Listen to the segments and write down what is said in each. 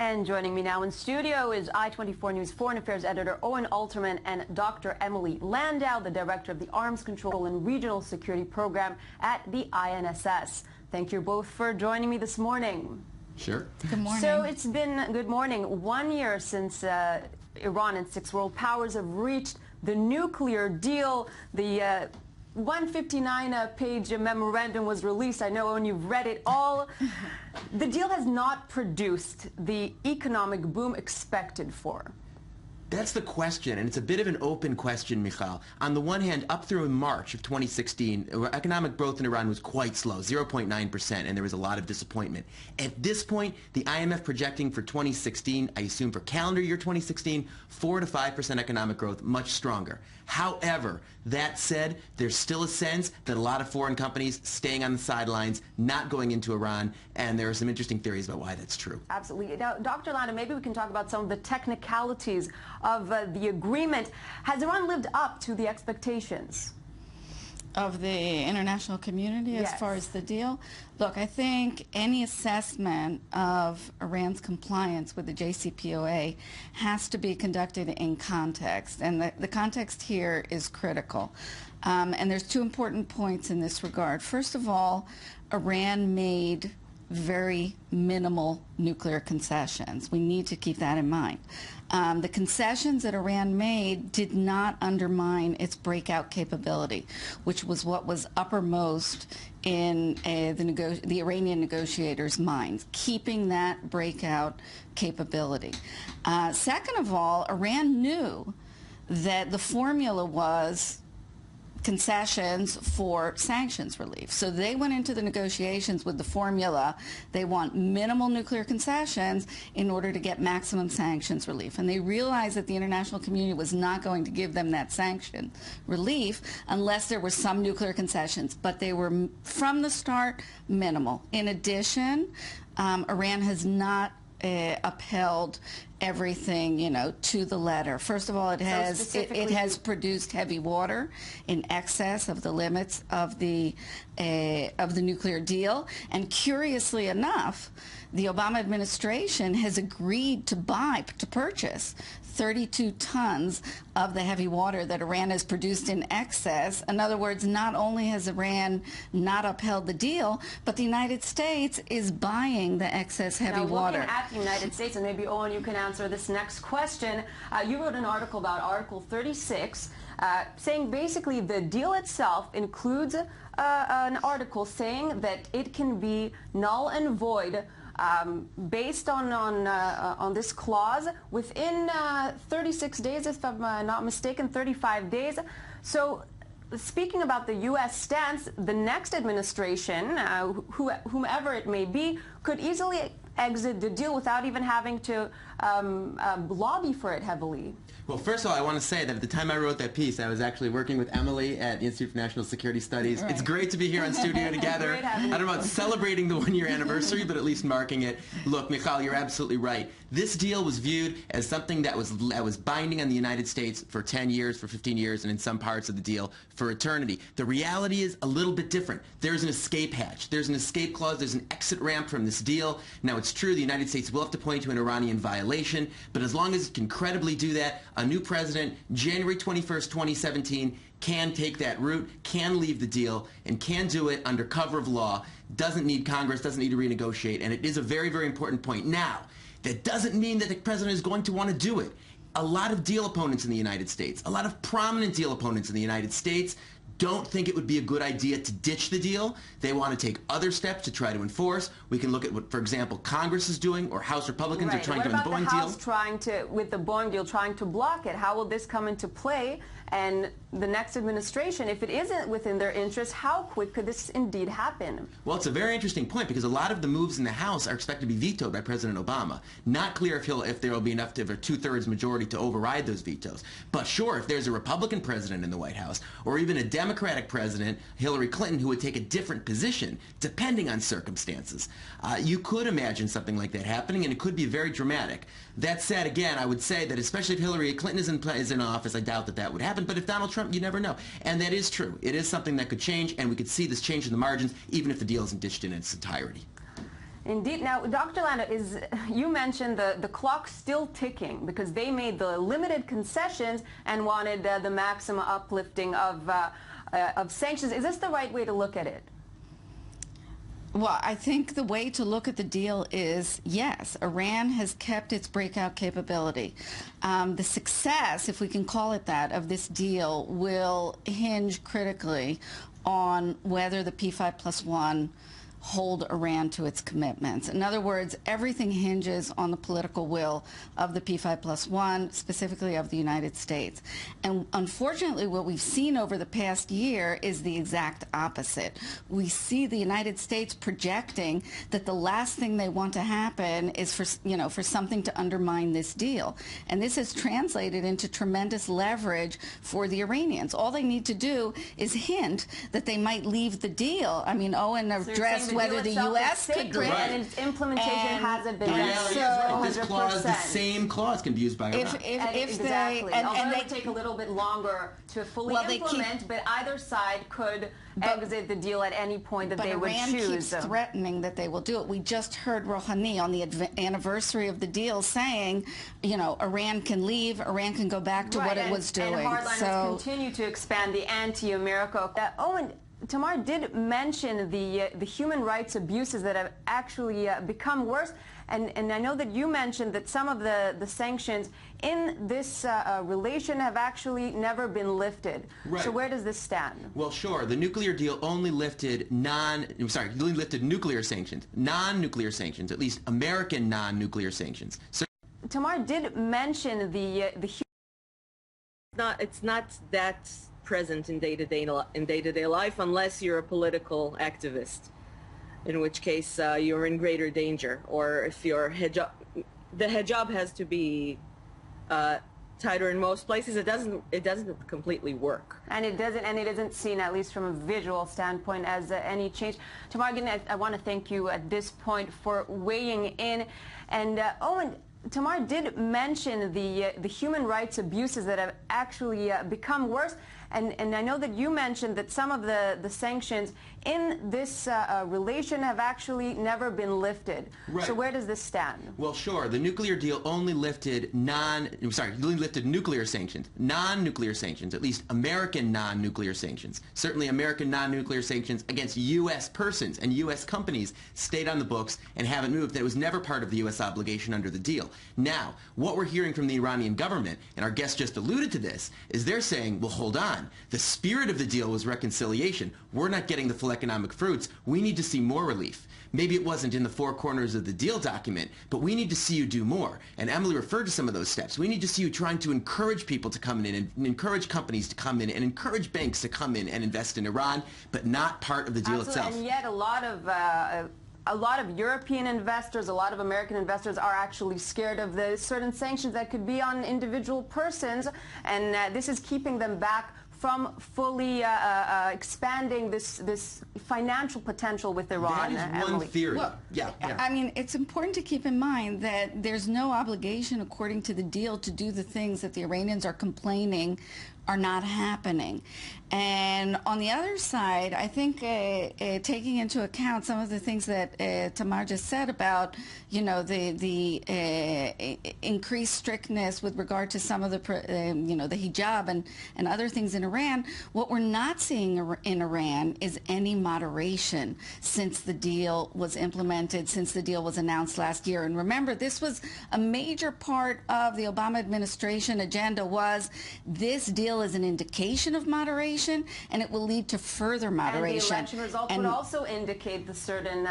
And joining me now in studio is I-24 News Foreign Affairs editor Owen Alterman and Dr. Emily Landau, the director of the Arms Control and Regional Security Program at the INSS. Thank you both for joining me this morning. Sure. Good morning. So it's been, good morning, 1 year since Iran and 6 world powers have reached the nuclear deal. The 159-page memorandum was released. I know, Owen, you've read it all. The deal has not produced the economic boom expected for. That's the question, and it's a bit of an open question, Michal. On the one hand, up through March of 2016, economic growth in Iran was quite slow, 0.9%, and there was a lot of disappointment. At this point, the IMF projecting for 2016, I assume for calendar year 2016, 4 to 5% economic growth, much stronger. However, that said, there's still a sense that a lot of foreign companies staying on the sidelines, not going into Iran, and there are some interesting theories about why that's true. Absolutely. Now, Dr. Landau, maybe we can talk about some of the technicalities of the agreement. Has Iran lived up to the expectations of the international community as Yes. far as the deal? Look, I think any assessment of Iran's compliance with the JCPOA has to be conducted in context, and the context here is critical. And there's two important points in this regard. First of all, Iran made very minimal nuclear concessions. We need to keep that in mind. The concessions that Iran made did not undermine its breakout capability, which was what was uppermost in the Iranian negotiators' minds, keeping that breakout capability. Second of all, Iran knew that the formula was concessions for sanctions relief. So they went into the negotiations with the formula, they want minimal nuclear concessions in order to get maximum sanctions relief. And they realized that the international community was not going to give them that sanction relief unless there were some nuclear concessions. But they were, from the start, minimal. In addition, Iran has not upheld everything, to the letter. First of all, it has produced heavy water in excess of the limits of the nuclear deal, and curiously enough, the Obama administration has agreed to purchase 32 tons of the heavy water that Iran has produced in excess. In other words, not only has Iran not upheld the deal, but the United States is buying the excess heavy water. Looking at the United States, and maybe, Owen, you can answer this next question. You wrote an article about Article 36, saying basically the deal itself includes an article saying that it can be null and void based on this clause within 36 days, if I'm not mistaken, 35 days. So speaking about the U.S. stance, the next administration, whomever it may be, could easily exit the deal without even having to lobby for it heavily. Well, first of all, I want to say that at the time I wrote that piece, I was actually working with Emily at the Institute for National Security Studies. Right. It's great to be here in studio together. I don't know about celebrating the one-year anniversary, but at least marking it. Look, Michal, you're absolutely right. This deal was viewed as something that was binding on the United States for 10 years, for 15 years, and in some parts of the deal for eternity. The reality is a little bit different. There's an escape hatch. There's an escape clause. There's an exit ramp from this deal. Now, it's true the United States will have to point to an Iranian violation, but as long as it can credibly do that, a new president, January 21st, 2017, can take that route, can leave the deal, and can do it under cover of law, doesn't need Congress, doesn't need to renegotiate, and it is a very, very important point. Now, that doesn't mean that the president is going to want to do it. A lot of deal opponents in the United States, a lot of prominent deal opponents in the United States, don't think it would be a good idea to ditch the deal. They want to take other steps to try to enforce. We can look at what, for example, Congress is doing, or House Republicans are trying to do on the Boeing deal. What about the House trying to, with the Boeing deal, trying to block it? How will this come into play? And the next administration, if it isn't within their interest, how quick could this indeed happen? Well, it's a very interesting point, because a lot of the moves in the House are expected to be vetoed by President Obama. Not clear if there will be enough of a two-thirds majority to override those vetoes. But sure, if there's a Republican president in the White House, or even a Democratic president, Hillary Clinton, who would take a different position, depending on circumstances, you could imagine something like that happening, and it could be very dramatic. That said, again, I would say that especially if Hillary Clinton is in office, I doubt that that would happen. But if Donald Trump, you never know. And that is true. It is something that could change, and we could see this change in the margins, even if the deal isn't ditched in its entirety. Indeed. Now, Dr. Landau, you mentioned the clock still ticking because they made the limited concessions and wanted the maximum uplifting of sanctions. Is this the right way to look at it? Well, I think the way to look at the deal is, yes, Iran has kept its breakout capability. The success, if we can call it that, of this deal will hinge critically on whether the P5+1 hold Iran to its commitments. In other words, everything hinges on the political will of the P5+1, specifically of the United States. And unfortunately, what we've seen over the past year is the exact opposite. We see the United States projecting that the last thing they want to happen is for something to undermine this deal. And this has translated into tremendous leverage for the Iranians. All they need to do is hint that they might leave the deal. I mean, Owen addressed whether the U.S. could right. And its implementation hasn't been done. So this clause, the same clause, can be used by Iran. Exactly. Although it would take a little bit longer to fully implement, but either side could exit the deal at any point that they would choose. But Iran keeps threatening that they will do it. We just heard Rouhani on the anniversary of the deal saying, you know, Iran can leave, Iran can go back to what it was doing. And hardliners continue to expand the anti-America. Owen, Tamar did mention the human rights abuses that have actually become worse, and I know that you mentioned that some of the sanctions in this relation have actually never been lifted. Right. So where does this stand? Well, sure. The nuclear deal only lifted only lifted nuclear sanctions, non-nuclear sanctions, at least American non-nuclear sanctions. So Tamar did mention it's not that present in day-to-day life unless you're a political activist, in which case you're in greater danger, or if your hijab, the hijab has to be tighter in most places. It doesn't completely work, and it isn't seen, at least from a visual standpoint, as any change. Tamar, I want to thank you at this point for weighing in. And Owen, Tamar did mention the human rights abuses that have actually become worse, and I know that you mentioned that some of the sanctions in this relation have actually never been lifted. Right. So where does this stand? Well, sure. The nuclear deal only lifted only lifted nuclear sanctions, non-nuclear sanctions, at least American non-nuclear sanctions. Certainly American non-nuclear sanctions against U.S. persons and U.S. companies stayed on the books and haven't moved. That was never part of the U.S. obligation under the deal. Now, what we're hearing from the Iranian government, and our guest just alluded to this, is they're saying, well, hold on. The spirit of the deal was reconciliation. We're not getting the full economic fruits. We need to see more relief. Maybe it wasn't in the four corners of the deal document, but we need to see you do more. And Emily referred to some of those steps. We need to see you trying to encourage people to come in and encourage companies to come in and encourage banks to come in and invest in Iran, but not part of the deal itself. And yet a lot of European investors, a lot of American investors are actually scared of the certain sanctions that could be on individual persons, and this is keeping them back from fully expanding this financial potential with Iran. That is one theory. Well, yeah. I mean, it's important to keep in mind that there's no obligation, according to the deal, to do the things that the Iranians are complaining are not happening. And on the other side, I think taking into account some of the things that Tamar just said about, you know, the increased strictness with regard to some of the, the hijab and other things in Iran, what we're not seeing in Iran is any moderation since the deal was implemented, since the deal was announced last year. And remember, this was a major part of the Obama administration agenda, was this deal is an indication of moderation, and it will lead to further moderation. And the election results would also indicate the certain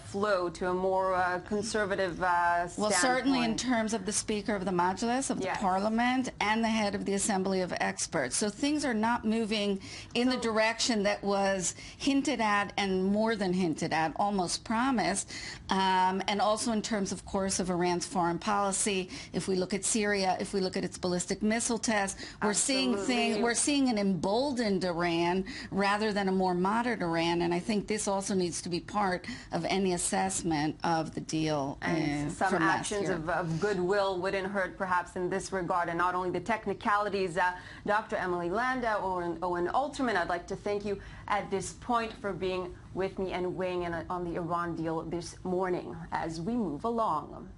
flow to a more conservative standpoint. Well, certainly in terms of the Speaker of the Majlis, of the Parliament, and the head of the Assembly of Experts. So things are not moving in the direction that was hinted at, and more than hinted at, almost promised. And also in terms, of course, of Iran's foreign policy. If we look at Syria, if we look at its ballistic missile test, we're seeing seeing an emboldened Iran rather than a more moderate Iran, and I think this also needs to be part of any assessment of the deal. And some actions of goodwill wouldn't hurt perhaps in this regard, and not only the technicalities. Dr. Emily Landau, Owen Alterman, I'd like to thank you at this point for being with me and weighing in on the Iran deal this morning as we move along.